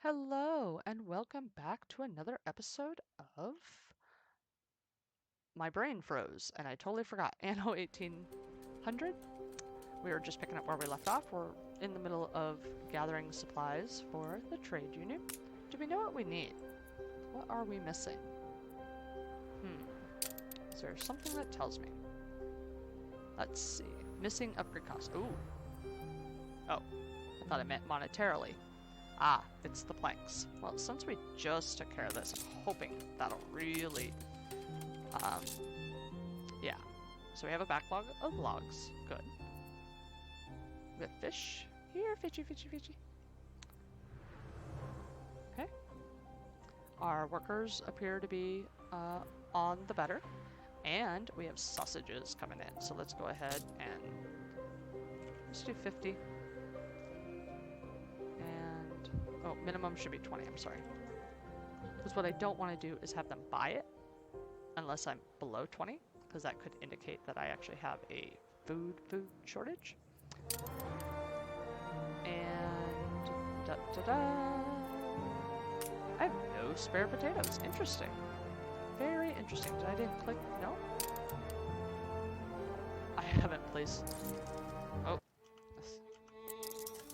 Hello, and welcome back to another episode of My Brain Froze, and I totally forgot. Anno 1800? We were just picking up where we left off. We're in the middle of gathering supplies for the trade union. Do we know what we need? What are we missing? Is there something that tells me? Let's see. Missing upgrade cost. Ooh. Oh, I thought it meant monetarily. Ah, it's the planks. Well, since we just took care of this, I'm hoping that'll really, yeah. So we have a backlog of logs. Good. We got fish. Here, fishy, fishy, fishy. Okay. Our workers appear to be on the better. And we have sausages coming in. So let's go ahead and let's do 50. Oh, minimum should be 20, I'm sorry. Because what I don't want to do is have them buy it unless I'm below 20, because that could indicate that I actually have a food shortage. And I have no spare potatoes. Interesting. Very interesting. I didn't click? No? I haven't placed... Oh.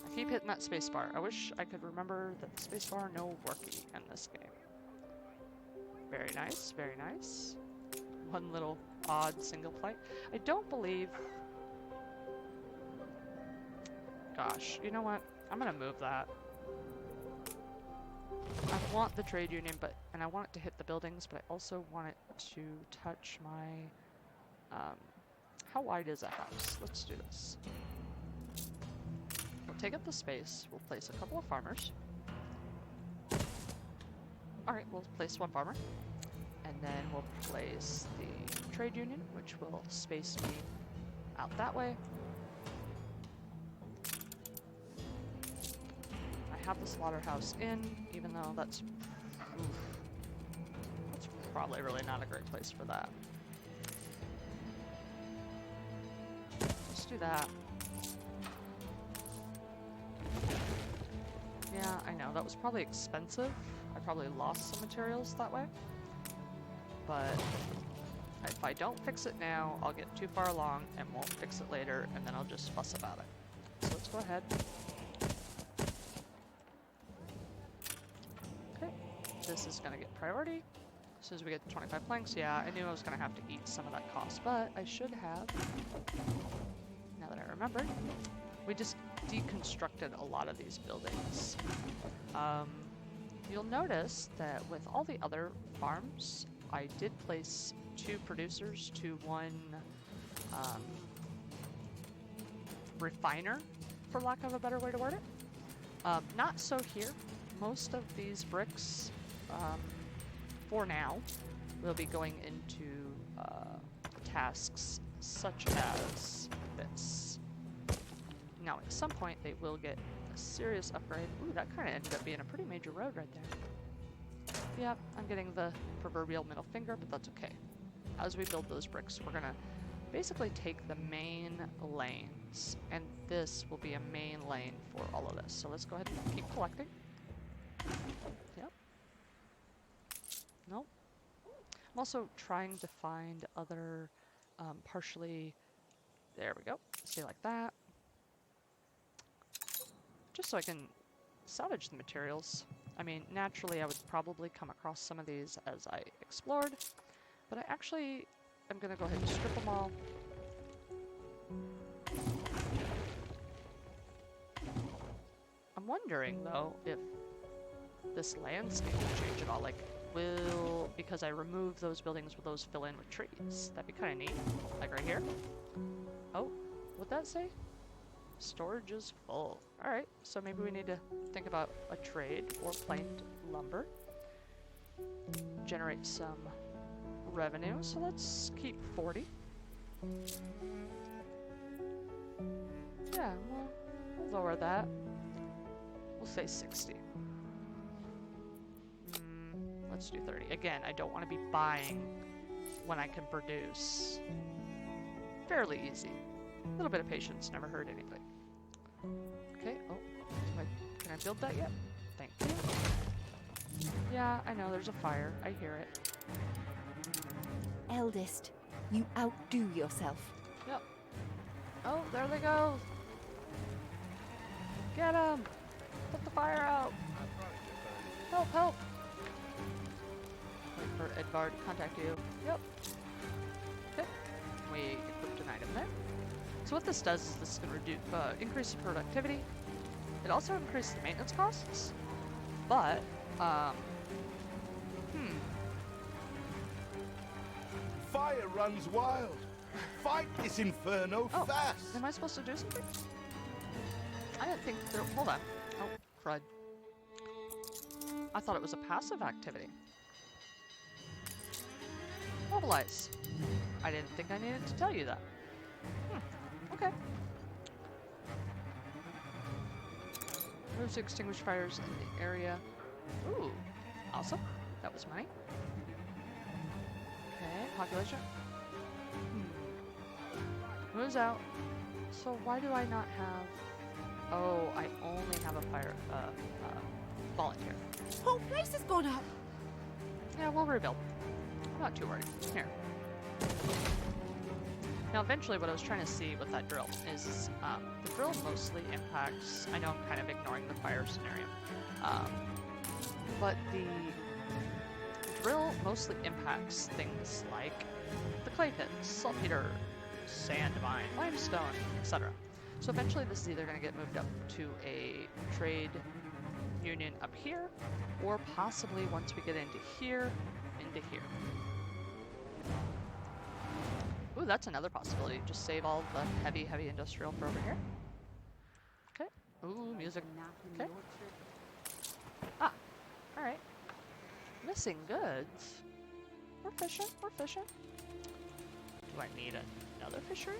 I keep hitting that spacebar. I wish I could remember that the spacebar no worky in this game. Very nice, very nice. One little odd single flight. I don't believe... Gosh, you know what? I'm gonna move that. I want the trade union, and I want it to hit the buildings, but I also want it to touch my... how wide is a house? Let's do this. We'll take up the space. We'll place a couple of farmers. Alright, we'll place one farmer. And then we'll place the trade union, which will space me out that way. I have the slaughterhouse in, even though that's probably really not a great place for that. Let's do that. Yeah, I know, that was probably expensive. I probably lost some materials that way. But if I don't fix it now, I'll get too far along and won't fix it later, and then I'll just fuss about it. So let's go ahead. Okay, this is gonna get priority. As soon as we get 25 planks, yeah, I knew I was gonna have to eat some of that cost, but I should have, now that I remembered, we just deconstructed a lot of these buildings. You'll notice that with all the other farms, I did place 2 producers to 1 refiner, for lack of a better way to word it. Not so here. Most of these bricks, for now, will be going into tasks such as this. Now, at some point, they will get a serious upgrade. Ooh, that kind of ended up being a pretty major road right there. Yep, I'm getting the proverbial middle finger, but that's okay. As we build those bricks, we're gonna basically take the main lanes, and this will be a main lane for all of this. So let's go ahead and keep collecting. Yep. Nope. I'm also trying to find other partially... There we go. See, like that. Just so I can salvage the materials. I mean, naturally I would probably come across some of these as I explored, but I actually am going to go ahead and strip them all. I'm wondering, though, if this landscape will change at all. Like, because I remove those buildings, will those fill in with trees? That'd be kind of neat. Like right here. Oh, what'd that say? Storage is full. Alright, so maybe we need to think about a trade or planked lumber. Generate some revenue, so let's keep 40. Yeah, we'll lower that. We'll say 60. Let's do 30. Again, I don't want to be buying when I can produce. Fairly easy. A little bit of patience never hurt anybody. Okay, oh, can I build that yet? Thank you. Yeah, I know, there's a fire. I hear it. Eldest, you outdo yourself. Yep. Oh, there they go! Get them! Put the fire out! Help, help! Wait for Edvard to contact you. Yep. Okay. We equipped an item there. So what this does is this can increase productivity. It also increases the maintenance costs. But, Fire runs wild. Fight this inferno fast. Am I supposed to do something? I didn't think there. Hold on. Oh, crud. I thought it was a passive activity. Mobilize. I didn't think I needed to tell you that. Okay. Moves to extinguish fires in the area. Ooh, awesome. That was money. Okay, population. Moves out. So why do I not have... Oh, I only have a fire, volunteer. Whole place has gone up. Yeah, we'll rebuild. I'm not too worried. Here. Now, eventually what I was trying to see with that drill is, the drill mostly impacts... I know I'm kind of ignoring the fire scenario. But the drill mostly impacts things like the clay pits, saltpeter, sand mine, limestone, etc. So eventually this is either going to get moved up to a trade union up here, or possibly once we get into here, into here. Ooh, that's another possibility. Just save all the heavy, heavy industrial for over here. Okay. Ooh, music. Okay. Ah, alright. Missing goods. We're fishing, we're fishing. Do I need another fishery?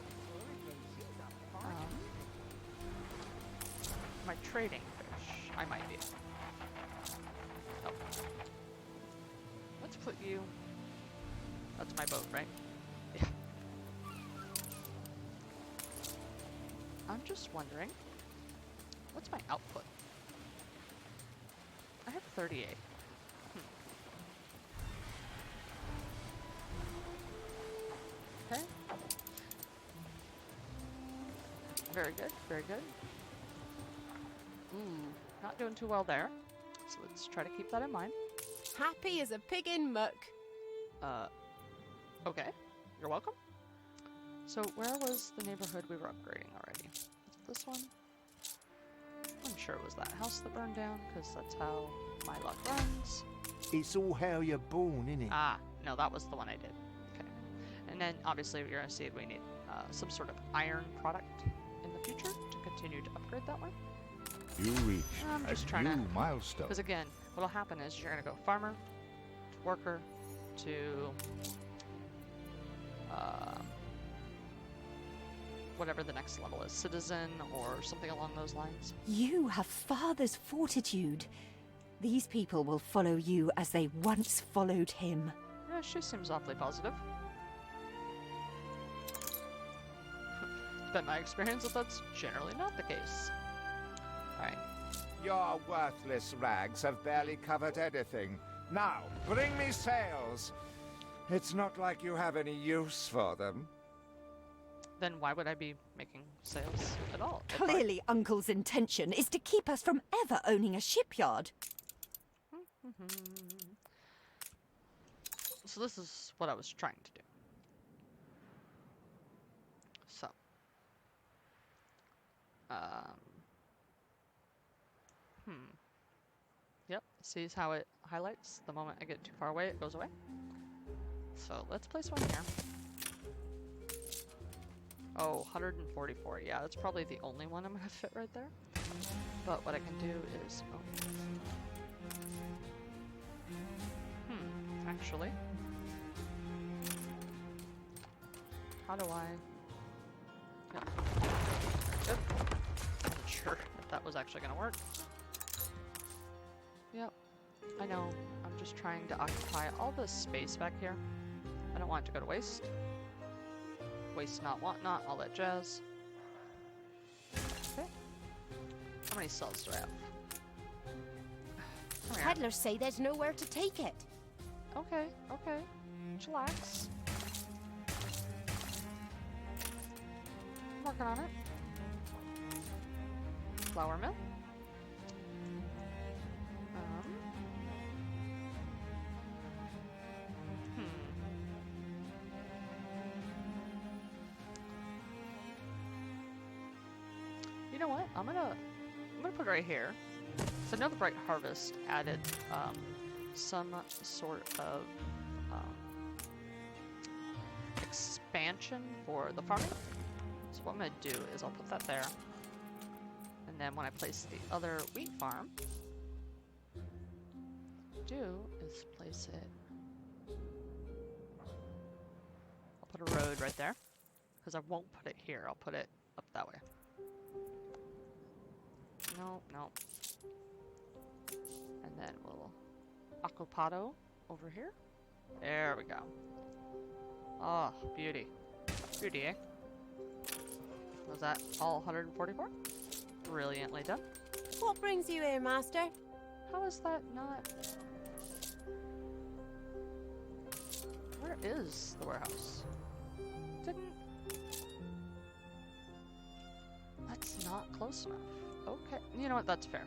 Am I trading fish? I might be. Oh. Let's put you... That's my boat, right? Yeah. I'm just wondering, what's my output? I have 38. Okay. Very good, very good. Ooh, not doing too well there. So let's try to keep that in mind. Happy as a pig in muck. Okay. You're welcome. So where was the neighborhood we were upgrading already? Is it this one? I'm sure it was that house that burned down, because that's how my luck runs. It's all how you're born, innit? Ah, no, that was the one I did. Okay. And then, obviously, you're going to see we need some sort of iron product in the future to continue to upgrade that one. You reach I'm just a trying new to... milestone. Because again, what'll happen is you're going to go farmer, to worker, to... whatever the next level is, citizen or something along those lines. You have father's fortitude. These people will follow you as they once followed him. Yeah, she seems awfully positive. It's been my experience that that's generally not the case. Alright. Your worthless rags have barely covered anything. Now, bring me sails. It's not like you have any use for them. Then why would I be making sales at all? Clearly, Uncle's intention is to keep us from ever owning a shipyard. So this is what I was trying to do. So. Yep, sees how it highlights. The moment I get too far away, it goes away. So let's place one here. Oh, 144. Yeah, that's probably the only one I'm gonna fit right there. But what I can do is... Oh. Actually. How do I... Yep. Yep. I wasn't sure if that was actually gonna work. Yep. I know. I'm just trying to occupy all this space back here. I don't want it to go to waste. Waste not, want not, all that jazz. Okay. How many cells do I have? Come here. Peddlers say there's nowhere to take it. Okay, okay. Chillax. Working on it. Flour mill. Hmm. You know what? I'm gonna put it right here. So I know the Bright Harvest added some sort of expansion for the farming. So what I'm gonna do is I'll put that there. And then when I place the other wheat farm, do is place it. I'll put a road right there. Because I won't put it here, I'll put it up that way. No, no. And then we'll occupado over here. There we go. Oh, beauty. Beauty, eh? Was that all 144? Brilliantly done. What brings you here, master? How is that not... Where is the warehouse? Didn't... That's not close enough. Okay, you know what, that's fair.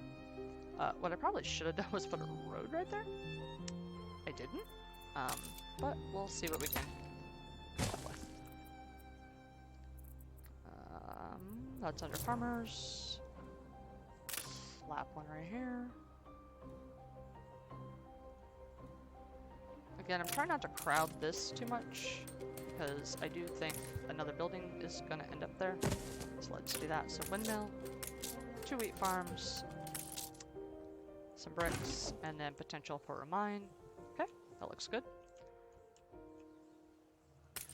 What I probably should have done was put a road right there. I didn't. But we'll see what we can come up with. That's under farmers. Slap one right here. Again, I'm trying not to crowd this too much, because I do think another building is going to end up there. So let's do that. So windmill, 2 wheat farms, some bricks, and then potential for a mine. Okay, that looks good.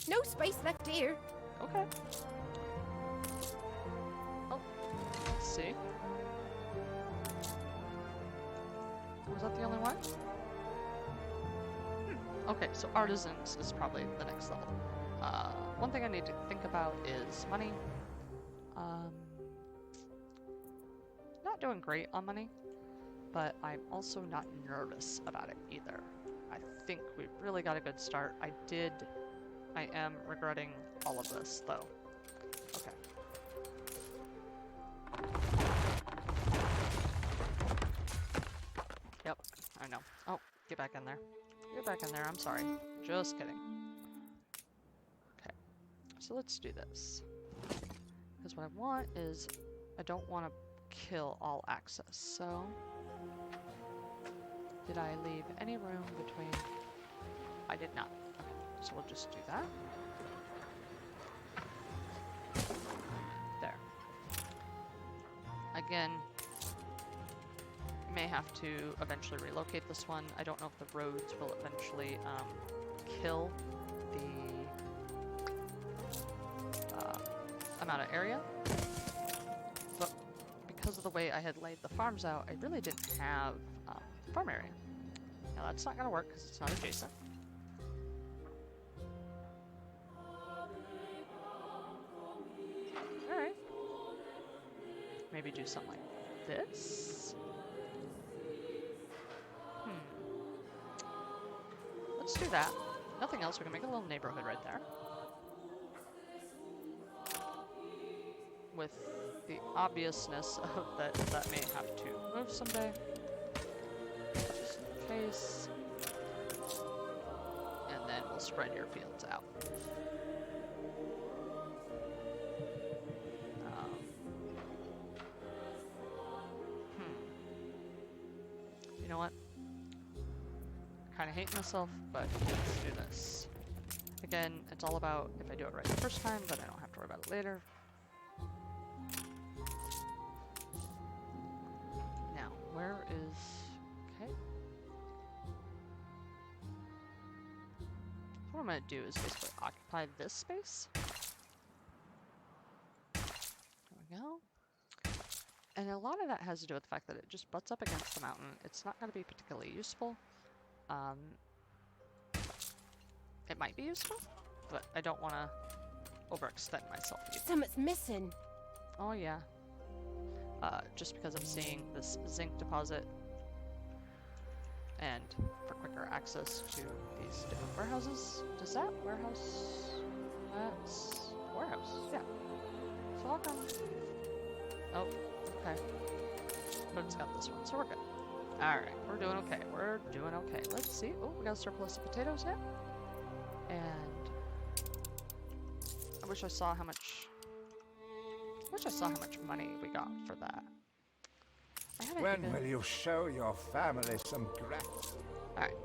No space left here. Okay. Oh, let's see. Was that the only one? Okay, so artisans is probably the next level. One thing I need to think about is money. Not doing great on money, but I'm also not nervous about it either. I think we really got a good start. I am regretting all of this, though. Okay. Yep, I know. Oh, get back in there. Get back in there, I'm sorry. Just kidding. Okay, so let's do this. Because what I want is, I don't want to kill all access, so... Did I leave any room between... I did not. Okay, so we'll just do that. There. Again, may have to eventually relocate this one. I don't know if the roads will eventually kill the amount of area. But because of the way I had laid the farms out, I really didn't have farm area. Now that's not going to work because it's not adjacent. Alright. Maybe do something like this. Let's do that. Nothing else, we can make a little neighborhood right there. With the obviousness of that may have to move someday. Just in case. And then we'll spread your fields out. You know what? Kind of hate myself, but let's do this. Again, it's all about if I do it right the first time, then I don't have to worry about it later. Now, where is... Okay. What I'm going to do is basically occupy this space. There we go. And a lot of that has to do with the fact that it just butts up against the mountain. It's not going to be particularly useful. It might be useful, but I don't want to overextend myself either. Something's missing. Oh yeah. Just because I'm seeing this zinc deposit and for quicker access to these different warehouses. Does that warehouse... That's a warehouse, yeah. So I'll come... Oh, okay. But it's got this one, so we're good. Alright, we're doing okay. We're doing okay. Let's see. Oh, we got a surplus of potatoes here. And I wish I saw how much money we got for that. I haven't When even... will you show your family some gratitude? Alright.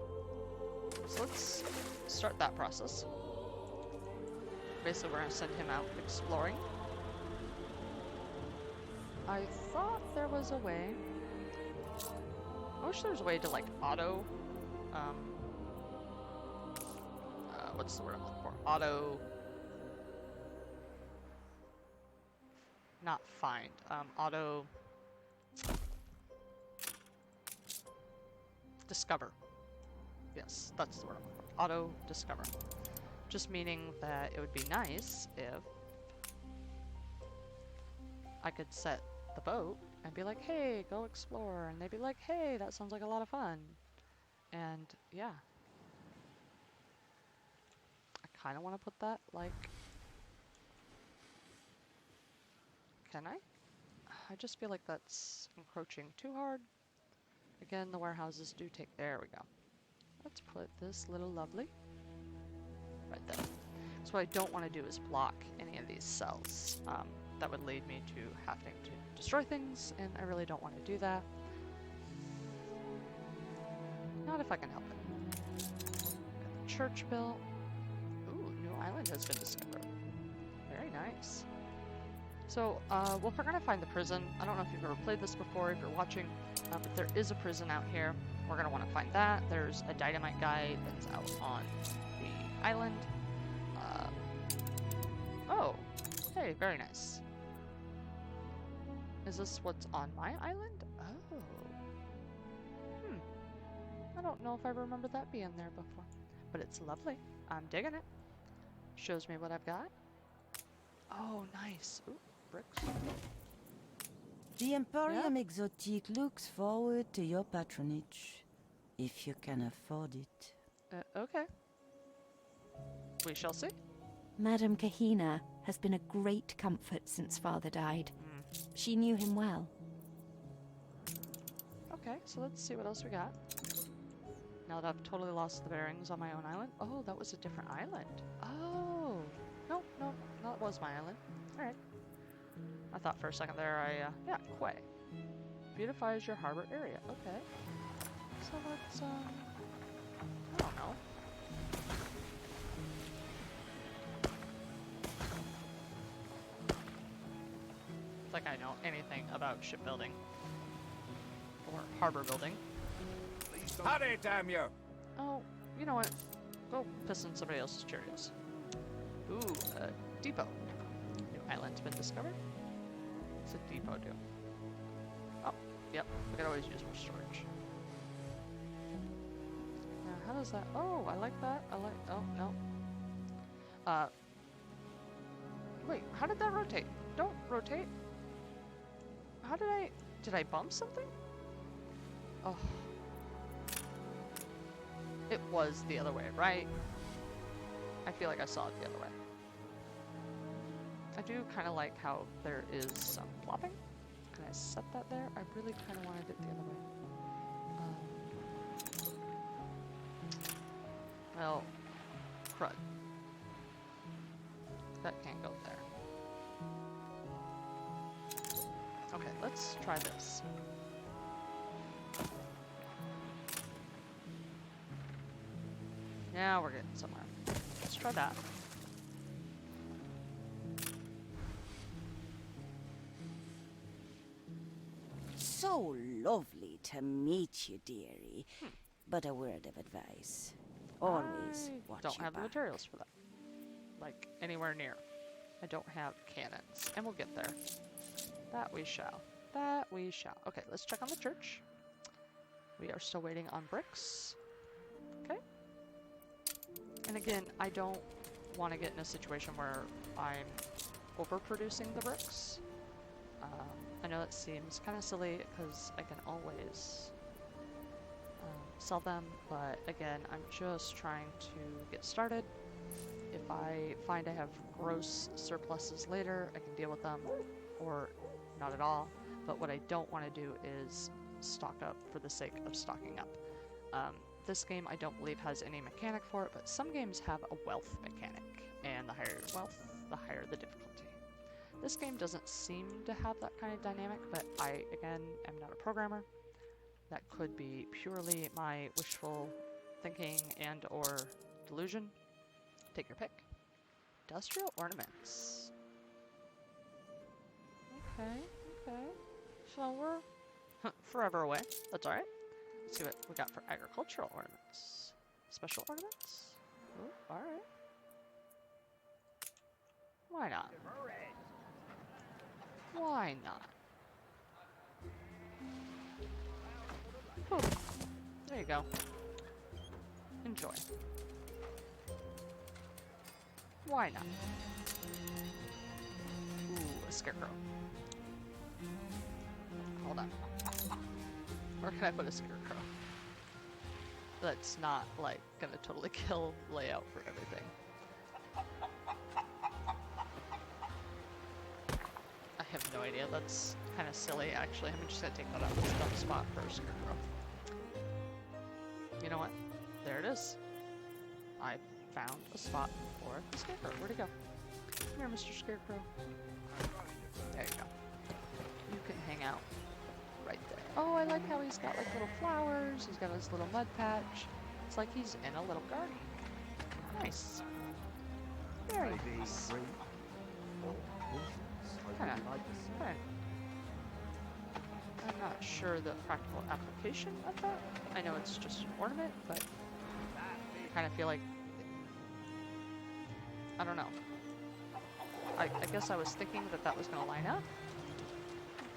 So let's start that process. Basically, we're gonna send him out exploring. I thought there was a way... I wish there was a way to, like, auto... what's the word I'm looking for? Auto... Not find. Auto... Discover. Yes, that's the word I'm looking for. Auto discover. Just meaning that it would be nice if I could set the boat and be like, hey, go explore. And they'd be like, hey, that sounds like a lot of fun. And yeah. I kind of want to put that, like... Can I? I just feel like that's encroaching too hard. Again, the warehouses do take... There we go. Let's put this little lovely right there. So what I don't want to do is block any of these cells. That would lead me to having to destroy things, and I really don't want to do that. Not if I can help it. Got the church built. Ooh, new island has been discovered. Very nice. So, well, if we're gonna find the prison, I don't know if you've ever played this before, if you're watching, but there is a prison out here. We're gonna want to find that. There's a dynamite guy that's out on the island. Oh, hey, very nice. Is this what's on my island? Oh. I don't know if I remember that being there before, but it's lovely. I'm digging it. Shows me what I've got. Oh, nice. Ooh, bricks. The Emporium Exotique looks forward to your patronage, if you can afford it. Okay. We shall see. Madame Kahina has been a great comfort since father died. She knew him well. Okay, so let's see what else we got. Now that I've totally lost the bearings on my own island. Oh, that was a different island. Oh. No, that was my island. Alright. I thought for a second there yeah, Quay. Beautifies your harbor area. Okay. So let's, I don't know. Like I know anything about shipbuilding or harbor building. Hurry, damn you! Oh, you know what? Go piss in somebody else's Cheerios. Ooh, a depot. New island's been discovered. What's a depot do? Oh, yep. We could always use more storage. Now, how does that? Oh, I like that. I like. Oh no. Wait. How did that rotate? Don't rotate. How did I... Did I bump something? Oh. It was the other way, right? I feel like I saw it the other way. I do kind of like how there is some plopping. Can I set that there? I really kind of wanted it the other way. Well, crud. That can't go there. Okay, let's try this. Now we're getting somewhere. Let's try that. So lovely to meet you, dearie. But a word of advice. Always watch don't your have the back. materials for that. Like, anywhere near. I don't have cannons. And we'll get there. That we shall. That we shall. Okay, let's check on the church. We are still waiting on bricks. Okay. And again, I don't want to get in a situation where I'm overproducing the bricks. I know that seems kind of silly because I can always sell them, but again, I'm just trying to get started. If I find I have gross surpluses later, I can deal with them, or not at all. But what I don't want to do is stock up for the sake of stocking up. This game I don't believe has any mechanic for it, but some games have a wealth mechanic, and the higher your wealth, the higher the difficulty. This game doesn't seem to have that kind of dynamic, but I, again, am not a programmer. That could be purely my wishful thinking and or delusion. Take your pick. Industrial ornaments. Okay, okay. So we're forever away. That's alright. Let's see what we got for agricultural ornaments. Special ornaments? Oh, alright. Why not? Why not? Whew. There you go. Enjoy. Why not? Ooh, a scarecrow. Hold on. Where can I put a scarecrow? That's not, like, gonna totally kill layout for everything. I have no idea. That's kind of silly, actually. I'm just gonna take that out of this dumb spot for a scarecrow. You know what? There it is. I found a spot for the scarecrow. Where'd he go? Come here, Mr. Scarecrow. There you go. You can hang out right there. Oh, I like how he's got like little flowers. He's got his little mud patch. It's like he's in a little garden. Nice. Very nice. Kinda. I'm not sure the practical application of that. I know it's just an ornament, but I kind of feel like, I don't know. I guess I was thinking that that was going to line up.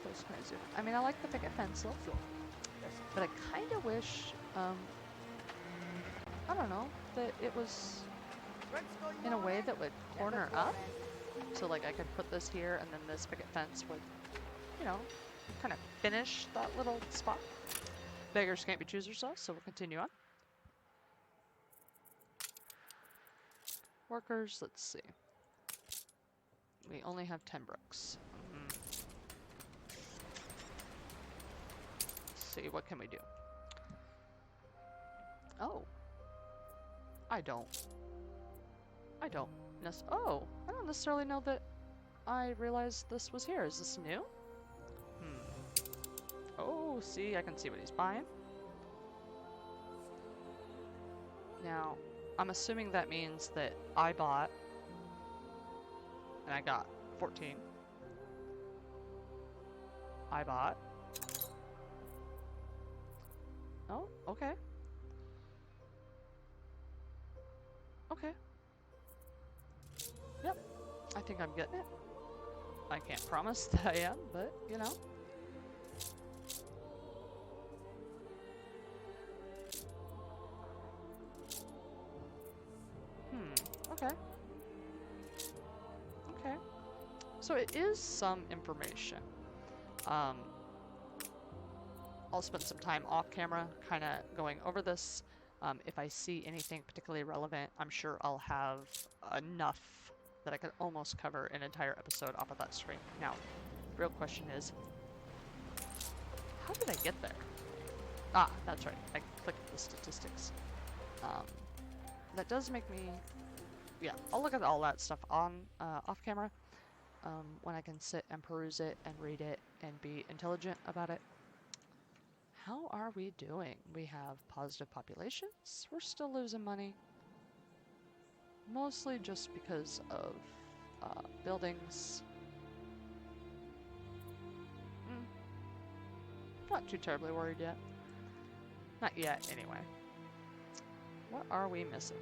Close, can I zoom in? I mean, I like the picket pencil, but I kind of wish, I don't know, that it was in a way that would corner up. So like I could put this here and then this picket fence would, you know, kind of finish that little spot. Beggars can't be choosers though, so we'll continue on. Workers, let's see. We only have 10 bricks. Let's see, what can we do? Oh. I don't necessarily know that I realized this was here. Is this new? Oh, see, I can see what he's buying. Now, I'm assuming that means that I bought, and I got 14. I bought. Oh, okay. Okay. Yep, I think I'm getting it. I can't promise that I am, but, you know. Okay. Okay. So it is some information. I'll spend some time off camera kind of going over this. If I see anything particularly relevant, I'm sure I'll have enough that I could almost cover an entire episode off of that screen. Now, the real question is, how did I get there? Ah, that's right. I clicked the statistics. That does make me... Yeah, I'll look at all that stuff on off camera when I can sit and peruse it and read it and be intelligent about it. How are we doing? We have positive populations. We're still losing money. Mostly just because of buildings. Not too terribly worried yet. Not yet, anyway. What are we missing?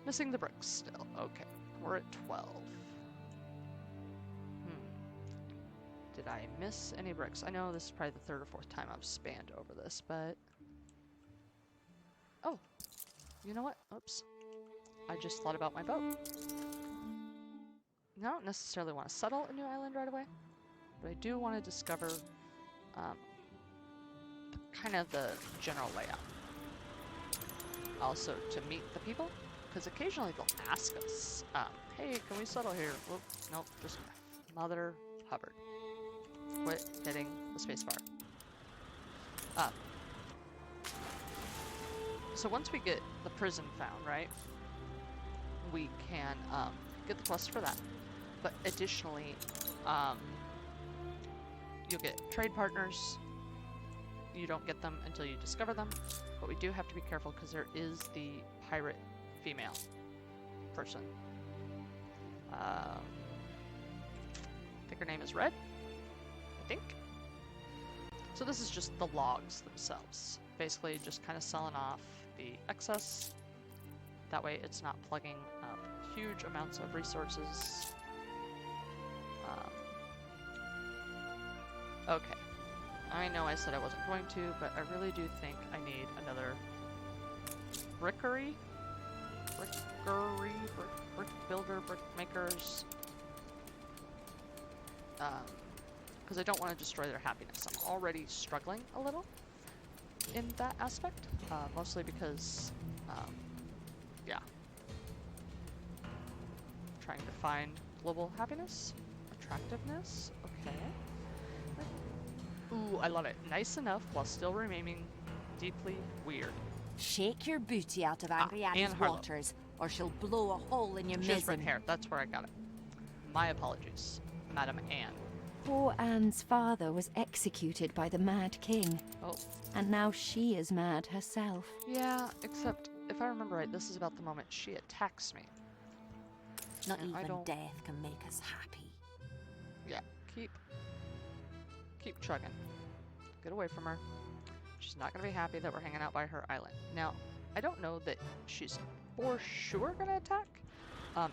Missing the bricks still. Okay, we're at 12. Did I miss any bricks? I know this is probably the third or fourth time I've spanned over this, but... Oh, you know what? Oops. I just thought about my boat. I don't necessarily want to settle a new island right away, but I do want to discover the kind of the general layout. Also, to meet the people, because occasionally they'll ask us, hey, can we settle here? Whoop, nope, just Mother Hubbard. Quit hitting the spacebar. So once we get the prison found, right, we can get the quest for that. But additionally, you'll get trade partners. You don't get them until you discover them, but we do have to be careful because there is the pirate female person. I think her name is Red. I think. So this is just the logs themselves. Basically just kind of selling off the excess. That way it's not plugging up huge amounts of resources. Okay. I know I said I wasn't going to, but I really do think I need another brickery? Brick builder, brick makers. Because I don't want to destroy their happiness. I'm already struggling a little in that aspect, mostly because, yeah. Trying to find global happiness, attractiveness, okay. Ooh, I love it. Nice enough while still remaining deeply weird. Shake your booty out of Angry Anne Annie's Harlow. waters, or she'll blow a hole in your She has red mizzen. hair. That's where I got it. My apologies, Madam Anne. Poor Anne's father was executed by the Mad King, Oh, and now she is mad herself. yeah, except if I remember right, this is about the moment she attacks me. Not And I even don't- death can make us happy. Yeah, keep chugging. Get away from her. She's not gonna be happy that we're hanging out by her island. Now, I don't know that she's for sure gonna attack.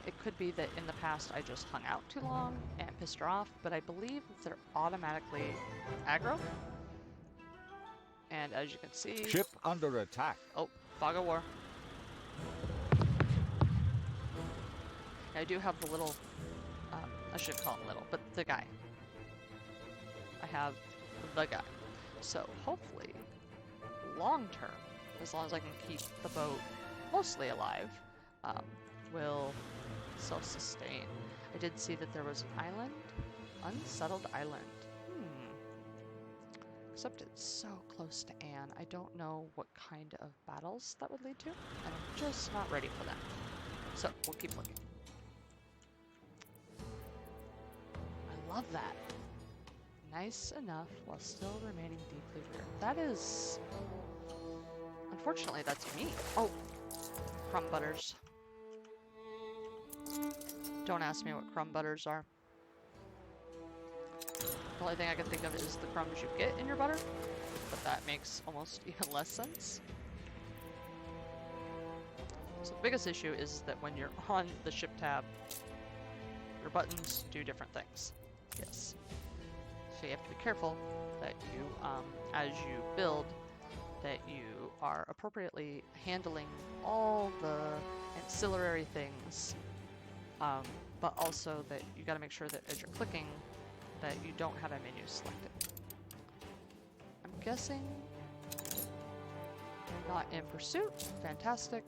It could be that in the past I just hung out too long and pissed her off, but I believe that they're automatically aggro. And as you can see, Ship under attack. oh, fog of war. I do have the little, I should call him little, but the guy. I have the guy. So hopefully, long term, as long as I can keep the boat mostly alive, will self-sustain. I did see that there was an island, unsettled island. Except it's so close to Anne. I don't know what kind of battles that would lead to, and I'm just not ready for that. So we'll keep looking. I love that. Nice enough while still remaining deeply weird. That is... Unfortunately, that's me. Oh, crumb butters. Don't ask me what crumb butters are. The only thing I can think of is the crumbs you get in your butter, but that makes almost even less sense. So the biggest issue is that when you're on the ship tab, your buttons do different things. Yes. So you have to be careful that you, as you build, that you are appropriately handling all the ancillary things, but also that you got to make sure that as you're clicking, that you don't have a menu selected. I'm guessing not in pursuit. Fantastic.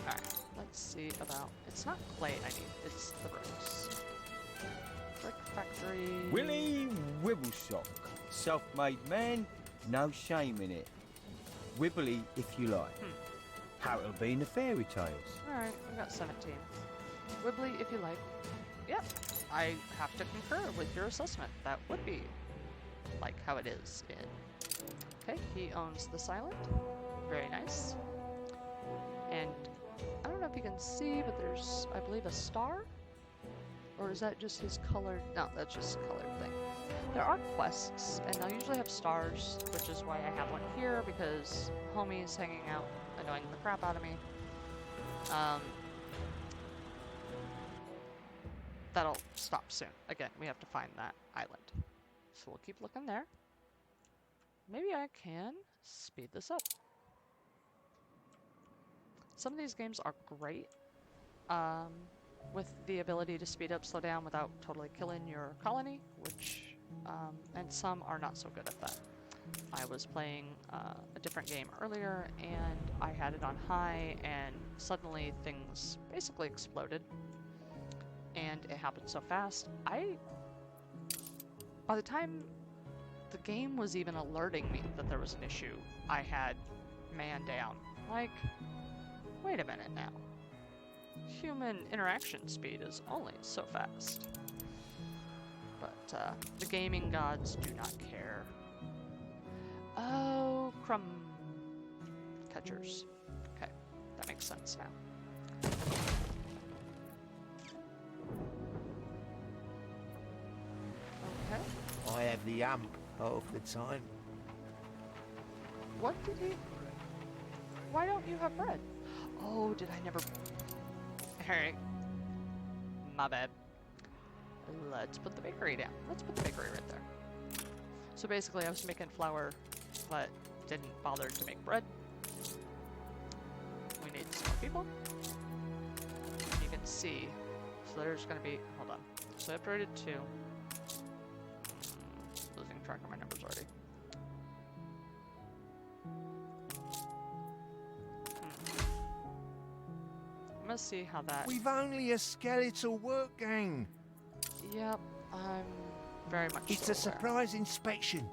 Alright, let's see about... It's not clay I need, it's the bricks. Brick factory... Willie Wibblesock, self-made man, no shame in it. Wibbly if you like. How it'll be in the fairy tales. Alright, we got 17. Wibbly if you like. Yep, I have to concur with your assessment. That would be like how it is in... Okay, he owns this island. Very nice. And I don't know if you can see, but there's, I believe, a star? Or is that just his colored... No, that's just a colored thing. There are quests, and they'll usually have stars, which is why I have one here, because homie's hanging out, annoying the crap out of me. That'll stop soon. Again, we have to find that island. So we'll keep looking there. Maybe I can speed this up. Some of these games are great with the ability to speed up, slow down without totally killing your colony, which and some are not so good at that. I was playing a different game earlier, and I had it on high, and suddenly things basically exploded. And it happened so fast. By the time the game was even alerting me that there was an issue, I had man down. Like, wait a minute now. Human interaction speed is only so fast. But the gaming gods do not care. Oh, crumb catchers. Okay, that makes sense now. Okay. I have the hump half the time. What did he... Why don't you have bread? Oh, did I never... Alright. My bad. Let's put the bakery down. Let's put the bakery right there. So basically I was making flour, but didn't bother to make bread. We need some more people. You can see. So there's gonna be... Hold on. So I upgraded 2. Losing track of my numbers already. I'm gonna see how that... We've only a skeletal work gang. Yep, I'm very much It's so a aware. surprise inspection.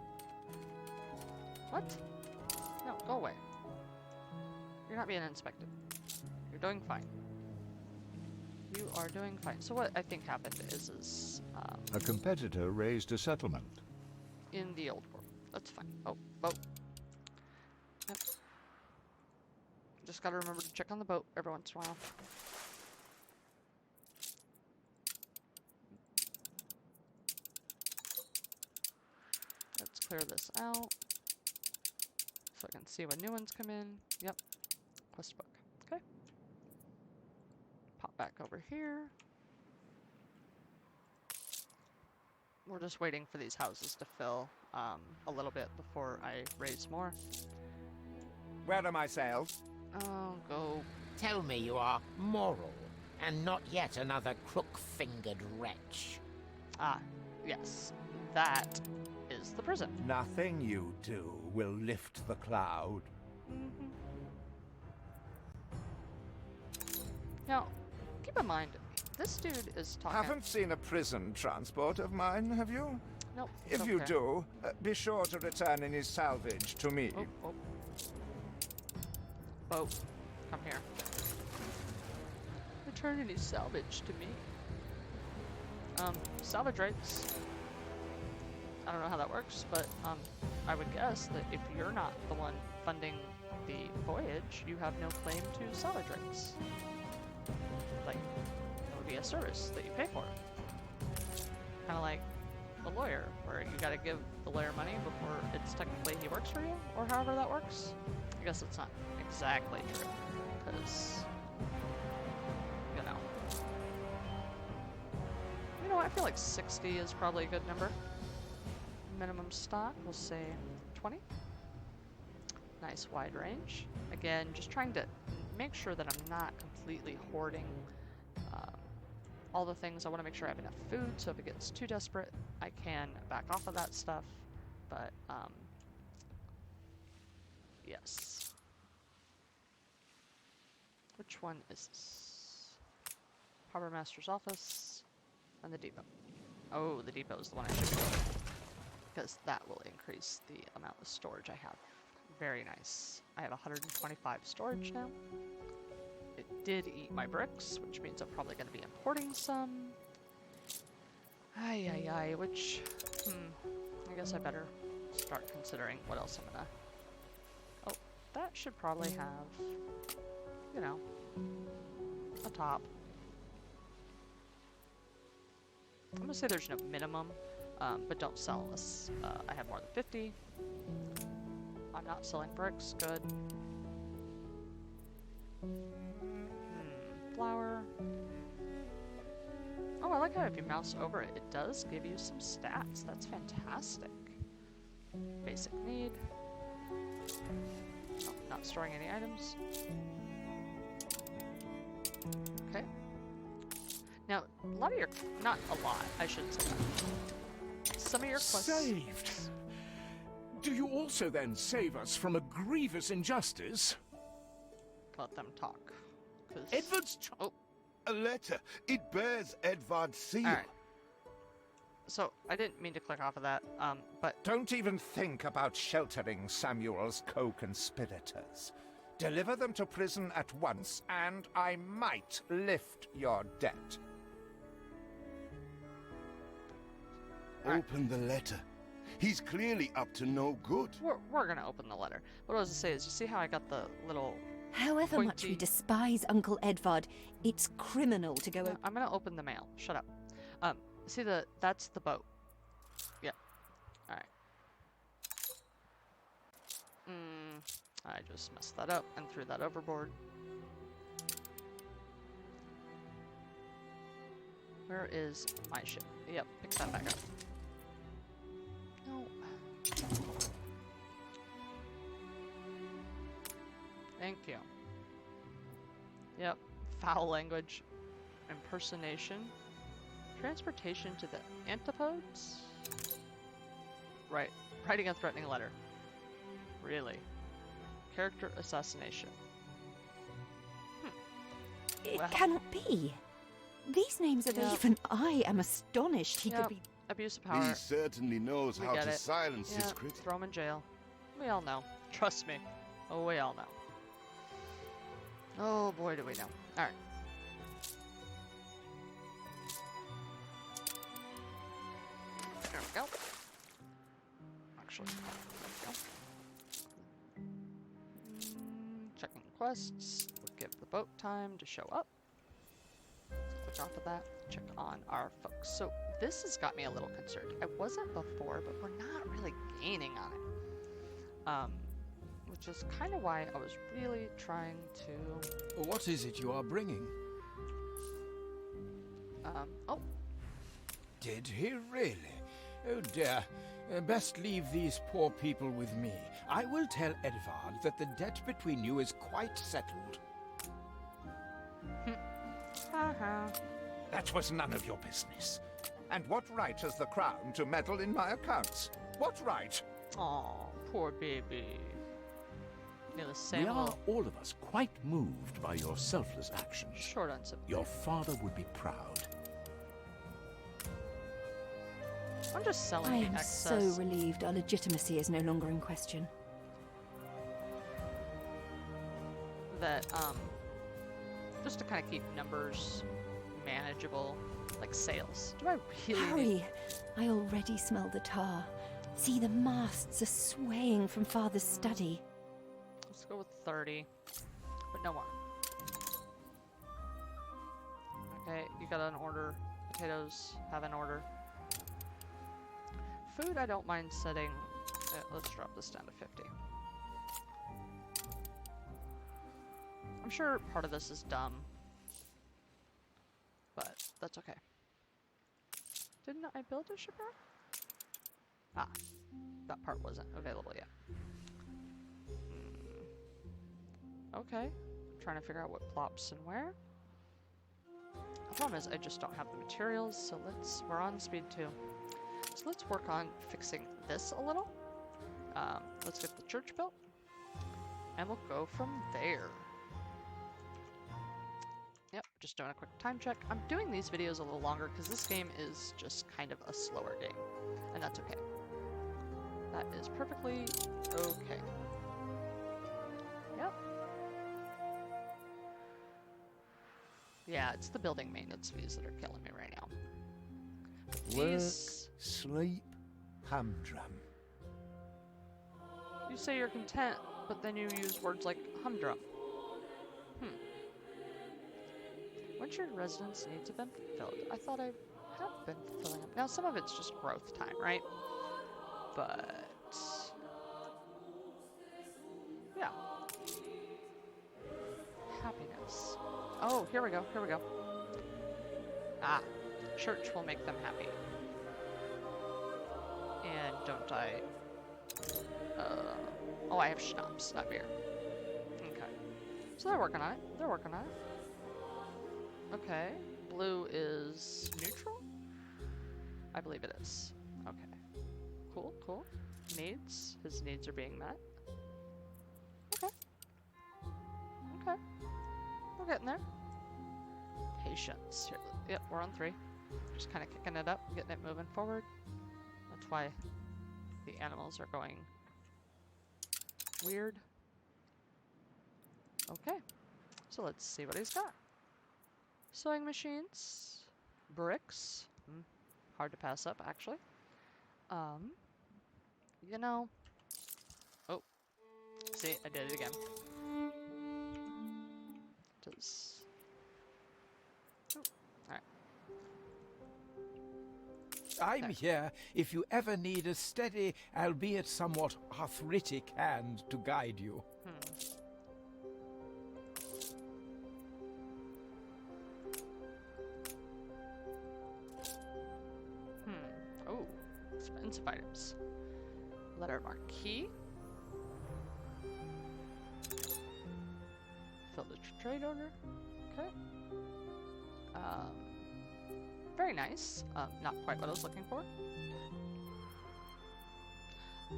What? No, go away. You're not being inspected. You're doing fine. You are doing fine. So what I think happened is A competitor raised a settlement. in the old world. That's fine. Oh. Yep. Just gotta remember to check on the boat every once in a while. Let's clear this out so I can see when new ones come in. Yep. Quest book. Okay. Pop back over here. We're just waiting for these houses to fill a little bit before I raise more. Where are my sails? Oh, go. Tell me you are moral, and not yet another crook-fingered wretch. Ah, yes. That is the prison. Nothing you do will lift the cloud. Now, keep in mind, this dude is talking... Haven't seen a prison transport of mine, have you? Nope. If you do, be sure to return any salvage to me. Oh. Boat, come here. Return any salvage to me. Salvage rights. I don't know how that works, but I would guess that if you're not the one funding the voyage, you have no claim to salvage rights. Like, it would be a service that you pay for. Kind of like a lawyer, where you gotta give the lawyer money before it's technically he works for you, or however that works. I guess it's not exactly true, because, you know. You know, I feel like 60 is probably a good number. Minimum stock, we'll say 20. Nice wide range. Again, just trying to make sure that I'm not completely hoarding all the things. I want to make sure I have enough food, so if it gets too desperate, I can back off of that stuff. But, yes. Which one is this? Harbor Master's office and the depot. Oh, the depot is the one I should go, because that will increase the amount of storage I have. Very nice. I have 125 storage now. It did eat my bricks, which means I'm probably going to be importing some. Ay, which, I guess I better start considering what else I'm gonna... Oh, that should probably have, you know, a top. I'm gonna say there's no minimum, but don't sell unless I have more than 50. I'm not selling bricks, good. Flour. Oh, I like how if you mouse over it, it does give you some stats. That's fantastic. Basic need. Oh, not storing any items. Okay. Now, a lot of your... Not a lot, I shouldn't say that. some of your quests. Saved. Do you also then save us from a grievous injustice? Let them talk. 'Cause- Edward's Oh, A letter. It bears Edvard's seal. all right. So I didn't mean to click off of that. But Don't even think about sheltering Samuel's co-conspirators. Deliver them to prison at once, and I might lift your debt. Open the letter. He's clearly up to no good. we're gonna open the letter. What I was gonna say is, you see how I got the little. However much we Pointy. despise Uncle Edvard, it's criminal to go. No, I'm gonna open the mail. Shut up. See that's the boat. Yeah. All right. I just messed that up and threw that overboard. Where is my ship? Yep, pick that back up. No. Thank you. Yep. Foul language. Impersonation. Transportation to the Antipodes? Right. Writing a threatening letter. Really? Character assassination. It Well. cannot be. These names are Yep. even I am astonished he Yep. could be. Abuse of power. He certainly knows We how get to it. silence his Yeah, critics. throw him in jail. We all know. Trust me. Oh, we all know. Oh boy, do we know. Alright. There we go. Actually, there we go. Checking quests. We'll give the boat time to show up. Click off of that. Check on our folks. So this has got me a little concerned. I wasn't before, but we're not really gaining on it. Which is kind of why I was really trying to. What is it you are bringing? Oh, Did he really? Oh dear. Best leave these poor people with me. I will tell Edvard that the debt between you is quite settled. haha. That was none of your business. And what right has the Crown to meddle in my accounts? What right? Aw, poor baby. Yeah, the We same are, little all of us, quite moved by your selfless actions. short answer. Your father would be proud. I'm just selling I the am excess. so relieved our legitimacy is no longer in question. That just to kind of keep numbers manageable, like sales. Do I really need- Hurry! I already smell the tar. See, the masts are swaying from Father's study. Let's go with 30, but no more. Okay, you got an order. Potatoes have an order. Food, I don't mind setting. Let's drop this down to 50. I'm sure part of this is dumb, but that's okay. Didn't I build a shipyard? Ah, that part wasn't available yet. Okay, trying to figure out what plops and where. The problem is I just don't have the materials, so we're on speed 2. So let's work on fixing this a little. Let's get the church built, and we'll go from there. Yep, just doing a quick time check. I'm doing these videos a little longer because this game is just kind of a slower game, and that's okay. That is perfectly okay. Yep. Yeah, it's the building maintenance fees that are killing me right now. Work, These, sleep, humdrum. you say you're content, but then you use words like humdrum. Once your residence needs have been fulfilled. I thought I have been fulfilling them. Now, some of it's just growth time, right? But yeah. Happiness. Oh, here we go. Here we go. Ah, church will make them happy. And don't I? Oh, I have schnapps, not beer. Okay. So they're working on it. They're working on it. Okay. Blue is neutral? I believe it is. Okay. Cool. Needs. His needs are being met. Okay. Okay. We're getting there. Patience. Here, yep, we're on 3. Just kind of kicking it up, getting it moving forward. That's why the animals are going weird. Okay. So let's see what he's got. Sewing machines. Bricks. Hard to pass up, actually. You know. Oh. See, I did it again. Does. Oh, alright. I'm here if you ever need a steady, albeit somewhat arthritic hand to guide you. Oh, expensive items. Letter marquee. Fill the trade order. Okay. Very nice. Not quite what I was looking for.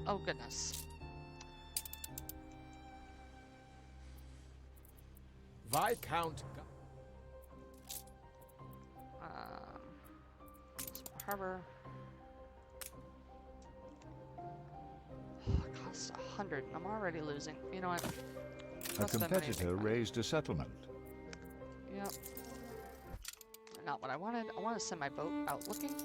Oh goodness. Viscount. Harbor. It costs 100. I'm already losing. You know what? A competitor raised a settlement. Yep. Not what I wanted. I want to send my boat out looking.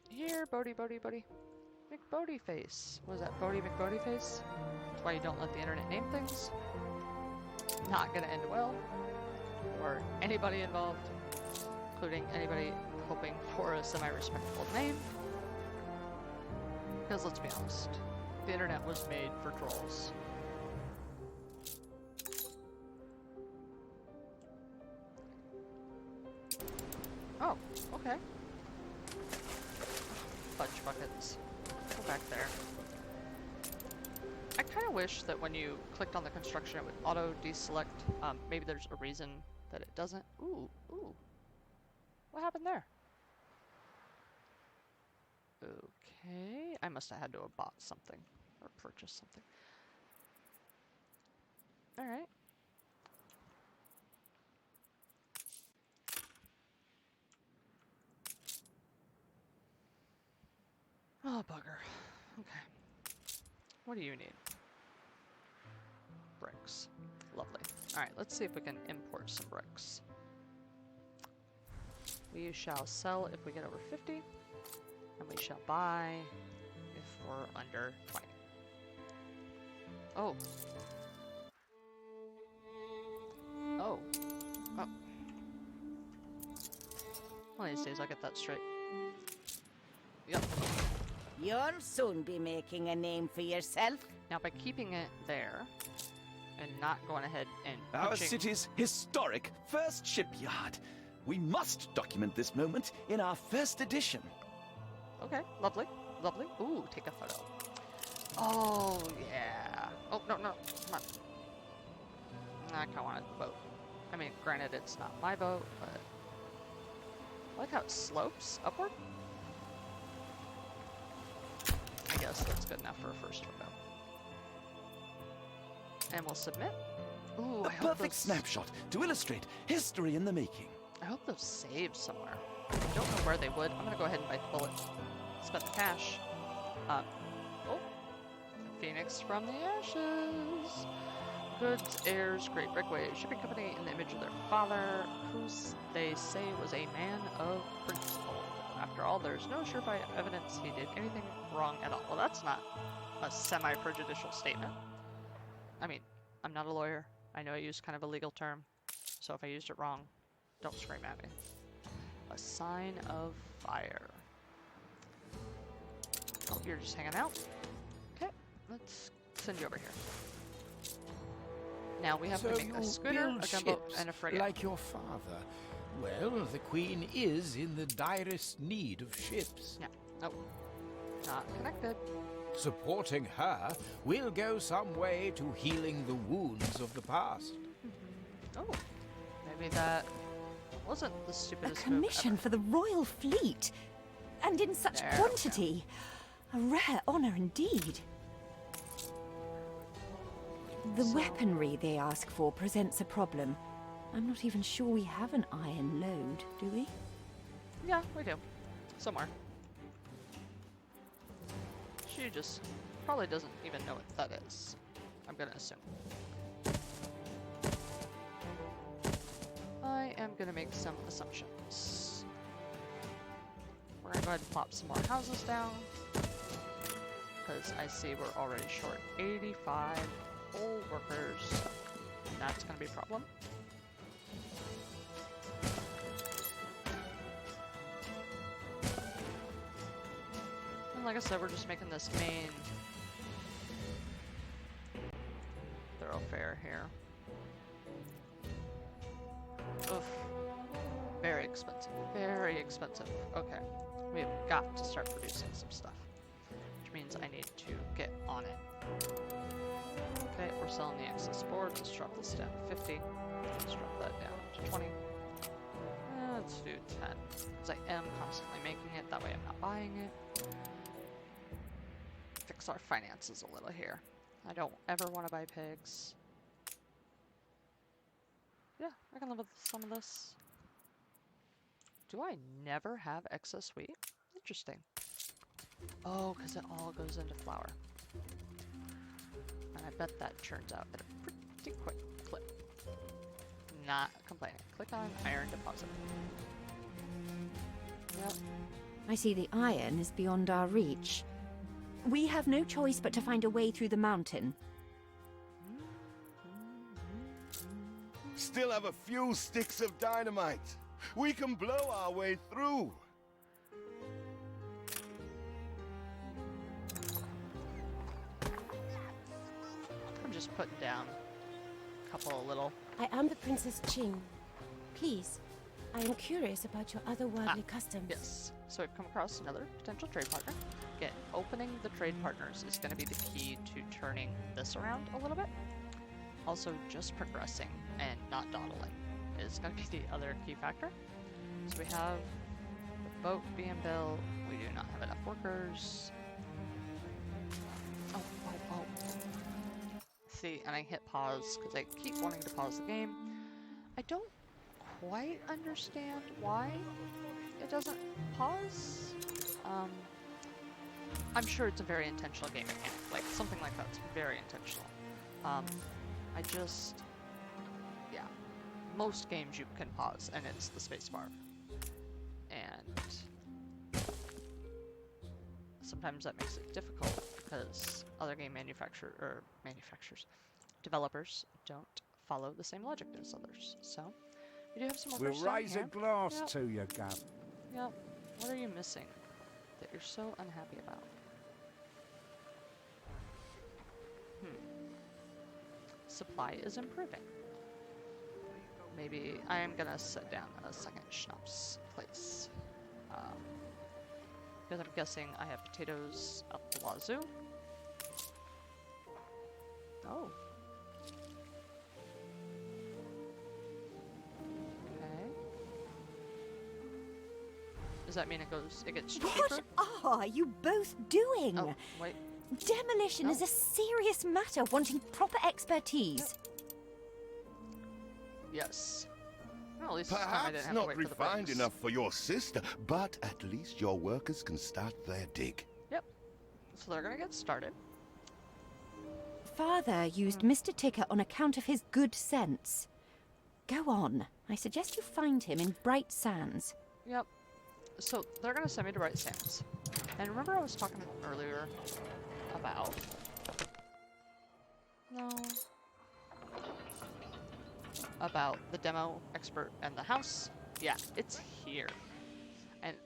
Here, Bodie. McBodie face. Was that Bodie McBodie face? That's why you don't let the internet name things. Not gonna end well. Or anybody involved. Including anybody hoping for a semi-respectable name. Because let's be honest, the internet was made for trolls. Oh, okay. Fudge buckets. Go back there. I kind of wish that when you clicked on the construction it would auto-deselect. Maybe there's a reason that it doesn't. Ooh. What happened there? Okay, I must have had to have bought something or purchased something. All right. Oh, bugger. Okay. What do you need? Bricks. Lovely. All right, let's see if we can import some bricks. We shall sell if we get over 50. And we shall buy if we're under 20. Oh. Oh. Oh. One of these days I'll get that straight. Yep. You'll soon be making a name for yourself. Now by keeping it there and not going ahead and Our punching... city's historic first shipyard. We must document this moment in our first edition. Okay, lovely. Ooh, take a photo. Oh, yeah. Oh, no, come on. I kinda wanted the boat. I mean, granted, it's not my boat, but... I like how it slopes upward. I guess that's good enough for a first photo. And we'll submit. Ooh, A perfect snapshot to illustrate history in the making. I hope those save somewhere. I don't know where they would. I'm gonna go ahead and bite the bullet. Spend the cash. Oh. Phoenix from the ashes. Goods, heirs, great brickway shipping company in the image of their father, who they say was a man of principle. After all, there's no surefire evidence he did anything wrong at all. Well, that's not a semi-prejudicial statement. I mean, I'm not a lawyer. I know I used kind of a legal term, so if I used it wrong, don't scream at me. A sign of fire. Oh, you're just hanging out? Okay, let's send you over here. Now we have to make a scooter, a gunboat, and a frigate. Like your father. Well, the Queen is in the direst need of ships. Yeah. Nope. Not connected. Supporting her will go some way to healing the wounds of the past. Oh, maybe that wasn't the A stupidest commission move for the Royal Fleet? And in such There we go. quantity. A rare honor indeed. The weaponry they ask for presents a problem. I'm not even sure we have an iron load, do we? Yeah, we do. Somewhere. She just probably doesn't even know what that is. I'm gonna assume. I am gonna make some assumptions. We're gonna go ahead and plop some more houses down. Because I see we're already short 85 full workers. That's gonna be a problem. And like I said, we're just making this main thoroughfare here. Oof. Very expensive. Very expensive. Okay. We've got to start producing some stuff. Which means I need to get on it. Okay, we're selling the excess board. Let's drop this down to 50. Let's drop that down to 20. Let's do 10. Because I am constantly making it. That way I'm not buying it. Fix our finances a little here. I don't ever want to buy pigs. Yeah, I can live with some of this. Do I never have excess wheat? Interesting. Oh, because it all goes into flour. And I bet that churns out at a pretty quick clip. Not complaining. Click on iron deposit. Yep. I see the iron is beyond our reach. We have no choice but to find a way through the mountain. Still have a few sticks of dynamite. We can blow our way through. I'm just putting down a couple of little... I am the Princess Ching. Please, I am curious about your otherworldly customs. Yes. So we've come across another potential trade partner. Again, opening the trade partners is going to be the key to turning this around a little bit. Also, just progressing and not dawdling is going to be the other key factor. So we have the boat being built. We do not have enough workers. Oh. See, and I hit pause because I keep wanting to pause the game. I don't quite understand why it doesn't pause. I'm sure it's a very intentional game mechanic. Like, something like that's very intentional. I just... yeah. Most games you can pause, and it's the spacebar. And... sometimes that makes it difficult, because other game developers don't follow the same logic as others. So, we do have some more We'll workers down raise a here. glass Yep. to you, Gab. Yep. What are you missing that you're so unhappy about? Supply is improving. Maybe I am gonna set down a second schnapps place. Because I'm guessing I have potatoes up the wazoo. Oh. Okay. Does that mean it gets cheaper? What are you both doing? Oh, wait. Demolition is a serious matter wanting proper expertise. Yes. Well, at least this time I Perhaps didn't have to not wait for the refined bugs. enough for your sister, but at least your workers can start their dig. Yep. So they're gonna get started. Father used Mr. Ticker on account of his good sense. Go on. I suggest you find him in Bright Sands. Yep. So they're gonna send me to Bright Sands. And remember I was talking earlier about... No. About the demo expert and the house? Yeah, it's here. And...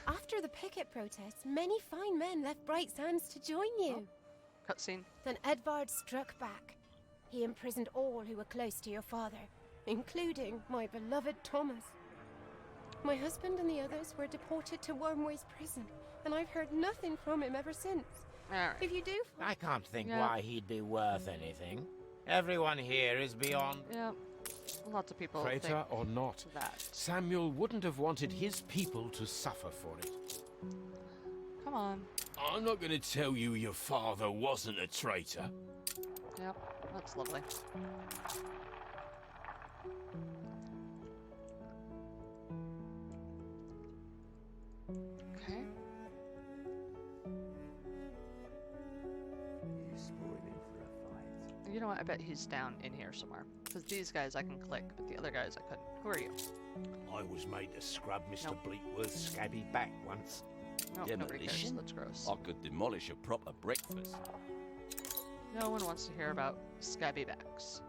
After the picket protests, many fine men left Bright Sands to join you. Cutscene. Then Edvard struck back. He imprisoned all who were close to your father, including my beloved Thomas. My husband and the others were deported to Wormway's prison, and I've heard nothing from him ever since. Alright. If you do... I can't think Yeah. why he'd be worth anything. Everyone here is beyond... Yeah. Lots of people Traitor think or not, that. Samuel wouldn't have wanted his people to suffer for it. on. I'm not going to tell you your father wasn't a traitor. Yep, that's lovely. Okay. You spoiled him for a fight. You know what? I bet he's down in here somewhere. Because these guys I can click, but the other guys I couldn't. Who are you? I was made to scrub Mr. Nope. Bleakworth's scabby back once. Nope, nobody cares. Demolition? That's gross. I could demolish a proper breakfast. No one wants to hear about scabby backs.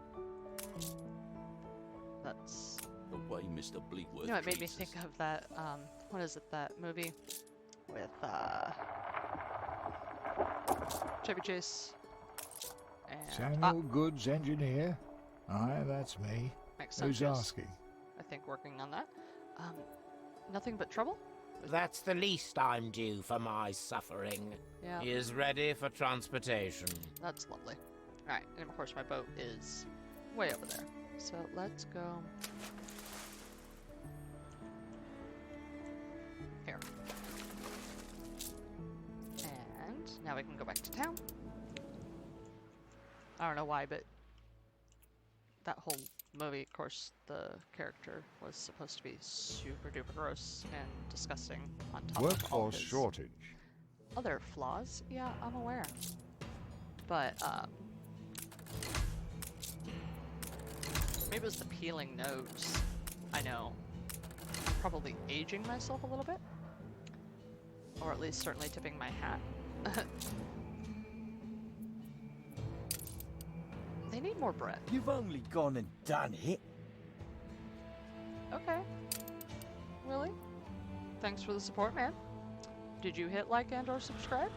That's... The way Mr. Bleakworth You know, it made me treats think us. of that, what is it, that movie with, Chevy Chase and... Samuel Goods, engineer. Aye, that's me. Makes sense, Who's yes. asking? I think working on that. Nothing but trouble? That's the least I'm due for my suffering. Yeah. He is ready for transportation. That's lovely. Alright, and of course my boat is way over there. So let's go... here. And now we can go back to town. I don't know why, but that whole movie, of course, the character was supposed to be super duper gross and disgusting on top of all Workforce his shortage. other flaws. Yeah, I'm aware. But, maybe it was the peeling nose. I know. Probably aging myself a little bit. Or at least certainly tipping my hat. They need more bread. You've only gone and done it. Okay. Willie, thanks for the support, man. Did you hit like and or subscribe?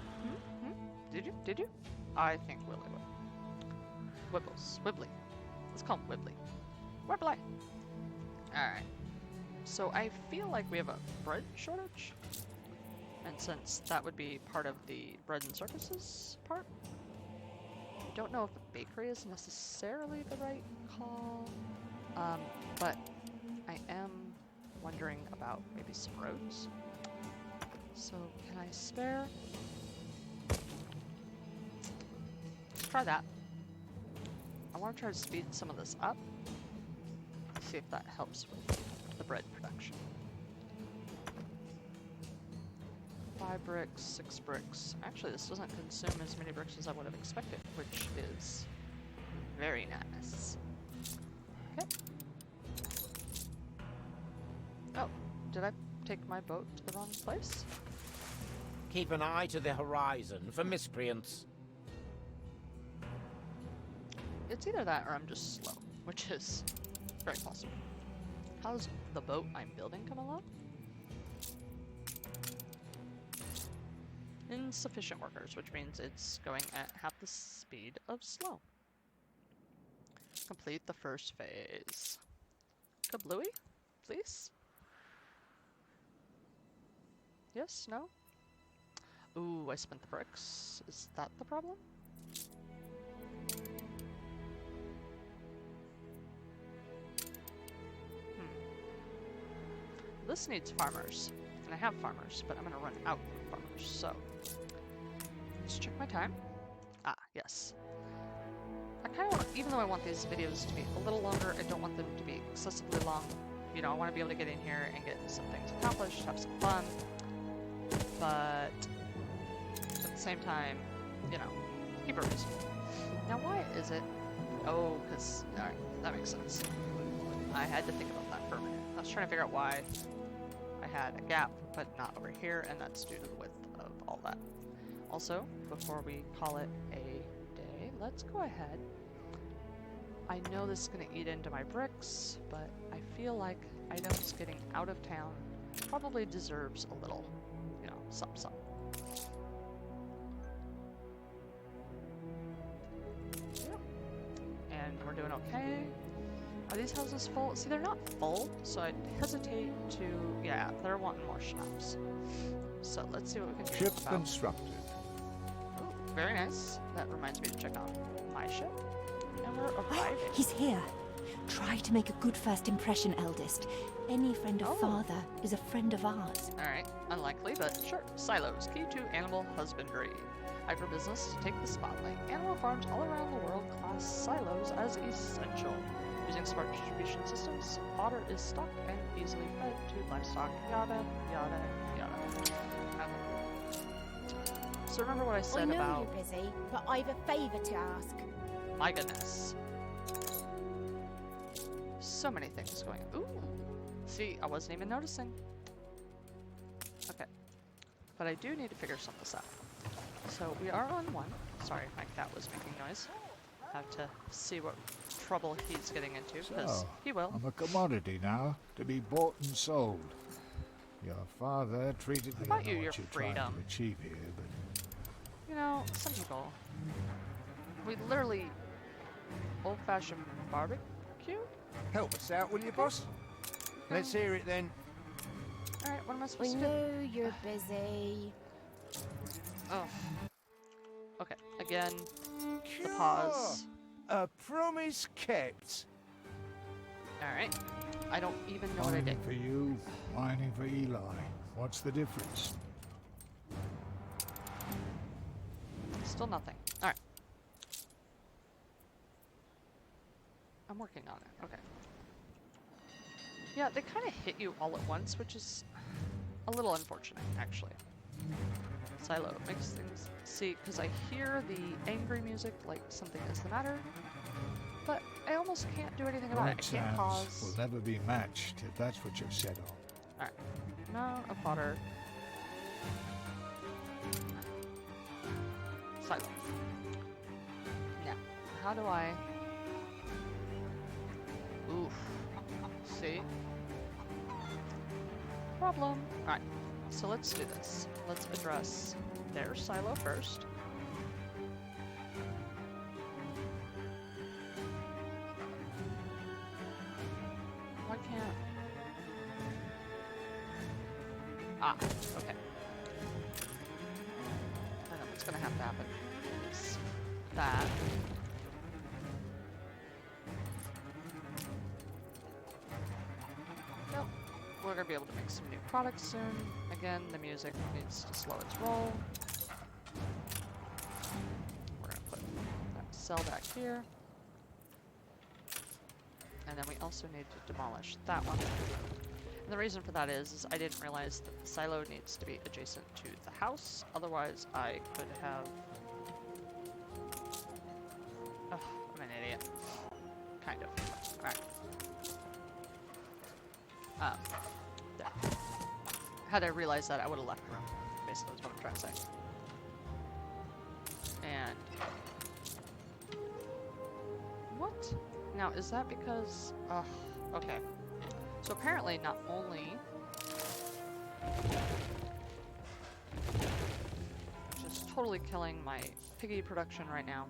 Did you? Did you? I think Willie will. Wibbles. Wibbly. Let's call him Wibbly. Wibbly. Alright. So I feel like we have a bread shortage. And since that would be part of the bread and circuses part, I don't know if a bakery is necessarily the right call. But I am wondering about maybe some roads. So can I spare? Let's try that. I want to try to speed some of this up. See if that helps with the bread production. 5 bricks, 6 bricks. Actually, this doesn't consume as many bricks as I would have expected, which is very nice. Okay. Oh, did I take my boat to the wrong place? Keep an eye to the horizon for miscreants. It's either that or I'm just slow, which is very possible. How's the boat I'm building come along? Insufficient workers, which means it's going at half the speed of slow. Complete the first phase. Kablooey, please? Yes? No? Ooh, I spent the bricks. Is that the problem? This needs farmers, and I have farmers, but I'm gonna run out of farmers, so let's check my time. Ah, yes. I kind of want, even though I want these videos to be a little longer, I don't want them to be excessively long. You know, I want to be able to get in here and get some things accomplished, have some fun, but at the same time, you know, keep it reasonable. Now, why is it? Oh, because, alright, that makes sense. I had to think about that for a minute. I was trying to figure out why I had a gap, but not over here, and that's due to the width of all that. Also, before we call it a day, let's go ahead. I know this is going to eat into my bricks, but I feel like items getting out of town probably deserves a little, you know, something. Yeah. And we're doing okay. Are these houses full? See, they're not full, so I'd hesitate to... Yeah, they're wanting more schnapps. So let's see what we can do. Ship constructed. Ooh, very nice. That reminds me to check on my ship. And we're arriving. He's here. Try to make a good first impression, eldest. Any friend of father is a friend of ours. Alright, unlikely, but sure. Silos, key to animal husbandry. Agribusiness to take the spotlight. Animal farms all around the world class silos as essential. Using smart distribution systems, fodder is stocked and easily fed to livestock. Yada, yada, yada. So remember what I said I know about... you're busy, but I've a favour to ask. My goodness. So many things going on. Ooh! See, I wasn't even noticing. Okay. But I do need to figure some of this out. So we are on 1. Sorry, my cat was making noise. Have to see what trouble he's getting into, because So, he will. I'm a commodity now, to be bought and sold. Your father treated me. I thought don't know your what you're trying freedom. to achieve here, but You know, some people... We literally... Old-fashioned barbecue? Help us out, will you, boss? Let's hear it then. Alright, what am I I supposed to do? know you're busy. Oh. Okay, again, the pause. A promise kept. Alright. I don't even know what I did. mining for you, mining for Eli. What's the difference? Still nothing. Alright. I'm working on it. Okay. Yeah, they kind of hit you all at once, which is a little unfortunate, actually. Silo makes things... See, because I hear the angry music like something is the matter, but I almost can't do anything about it. I Bright can't sands pause. will never be matched if that's what you're set on. Alright. No, a fodder. Silo. Now, how do I... Oof. See? Problem. Alright, so let's do this. Let's address their silo first. Why can't... Ah, okay. I know what's gonna have to happen. Is that. Nope. We're gonna be able to make some new products soon. Again, the music needs to slow its roll. We're gonna put that cell back here. And then we also need to demolish that one. And the reason for that is I didn't realize that the silo needs to be adjacent to the house. Otherwise, I could have... Ugh, I'm an idiot. Kind of. Alright. There. Had I realized that, I would have left room. Basically, is what I'm trying to say. And... What? Now, is that because... okay. So apparently, not only... Just totally killing my piggy production right now.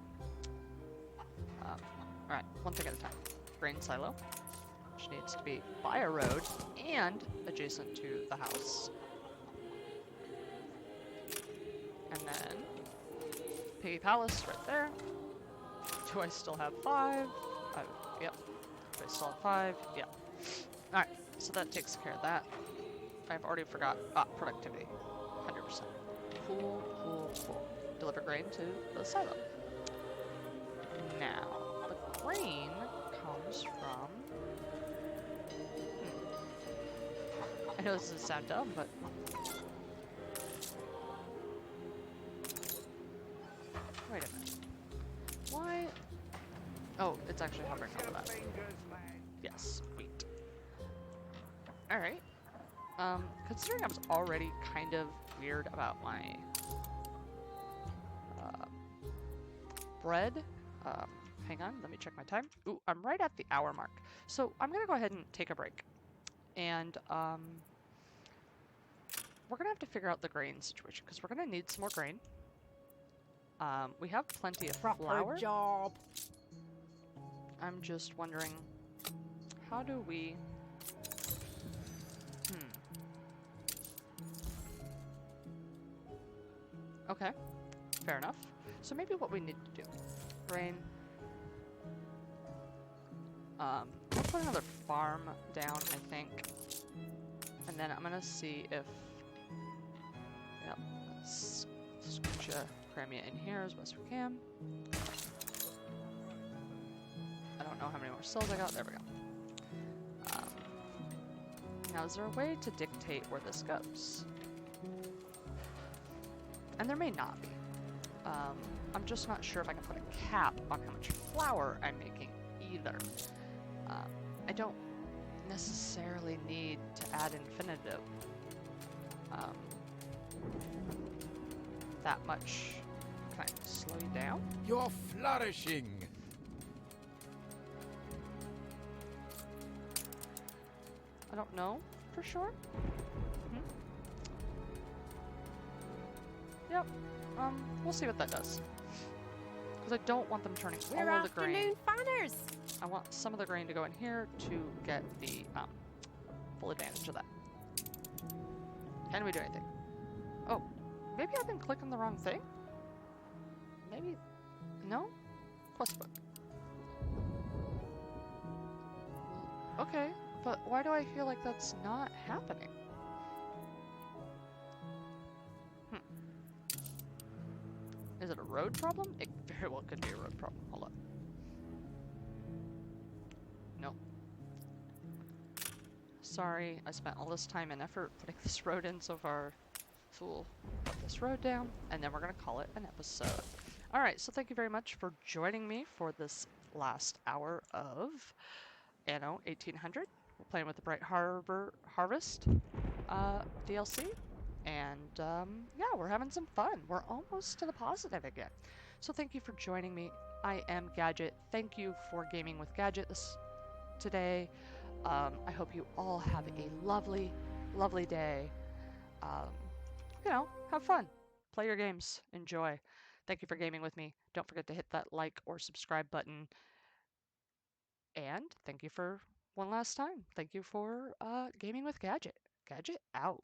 Alright, one thing at a time. Grain silo, which needs to be by a road and adjacent to the house. And then piggy palace right there. Do I still have 5? Yep. Do I still have 5? Yep. Alright, so that takes care of that. I've already forgot. Productivity. 100%. Cool, cool, cool. Deliver grain to the silo. Now, the grain comes from... I know this doesn't sound dumb, but... Wait a minute. Why? Oh, it's actually hovering over that. Yes, wheat. Alright. Considering I was already kind of weird about my bread, hang on, let me check my time. Ooh, I'm right at the hour mark. So I'm gonna go ahead and take a break. And we're gonna have to figure out the grain situation because we're gonna need some more grain. We have plenty of flour. Job. I'm just wondering, how do we... Okay, fair enough. So maybe what we need to do, grain, put another farm down, I think. And then I'm gonna see if... Yep, let's scooch ya, cram ya in here as best we can. I don't know how many more cells I got. There we go. Now, is there a way to dictate where this goes? And there may not be. I'm just not sure if I can put a cap on how much flour I'm making either. I don't necessarily need to add infinitive that much. Can I slow you down? You're flourishing. I don't know for sure. Yep. We'll see what that does. Because I don't want them turning We're all of the grain. afternoon fanners. I want some of the grain to go in here to get the full advantage of that. Can we do anything? Oh, maybe I've been clicking the wrong thing? Maybe... No? Quest book. Okay, but why do I feel like that's not happening? Is it a road problem? It very well could be a road problem. Hold on. No. Sorry, I spent all this time and effort putting this road in so far. Fool. Put this road down, and then we're gonna call it an episode. Alright, so thank you very much for joining me for this last hour of Anno 1800. We're playing with the Bright Harbor Harvest DLC. And yeah, we're having some fun. We're almost to the positive again. So thank you for joining me. I am Gadget. Thank you for gaming with Gadget today. I hope you all have a lovely, lovely day. You know, have fun. Play your games. Enjoy. Thank you for gaming with me. Don't forget to hit that like or subscribe button. And thank you for one last time. Thank you for gaming with Gadget. Gadget out.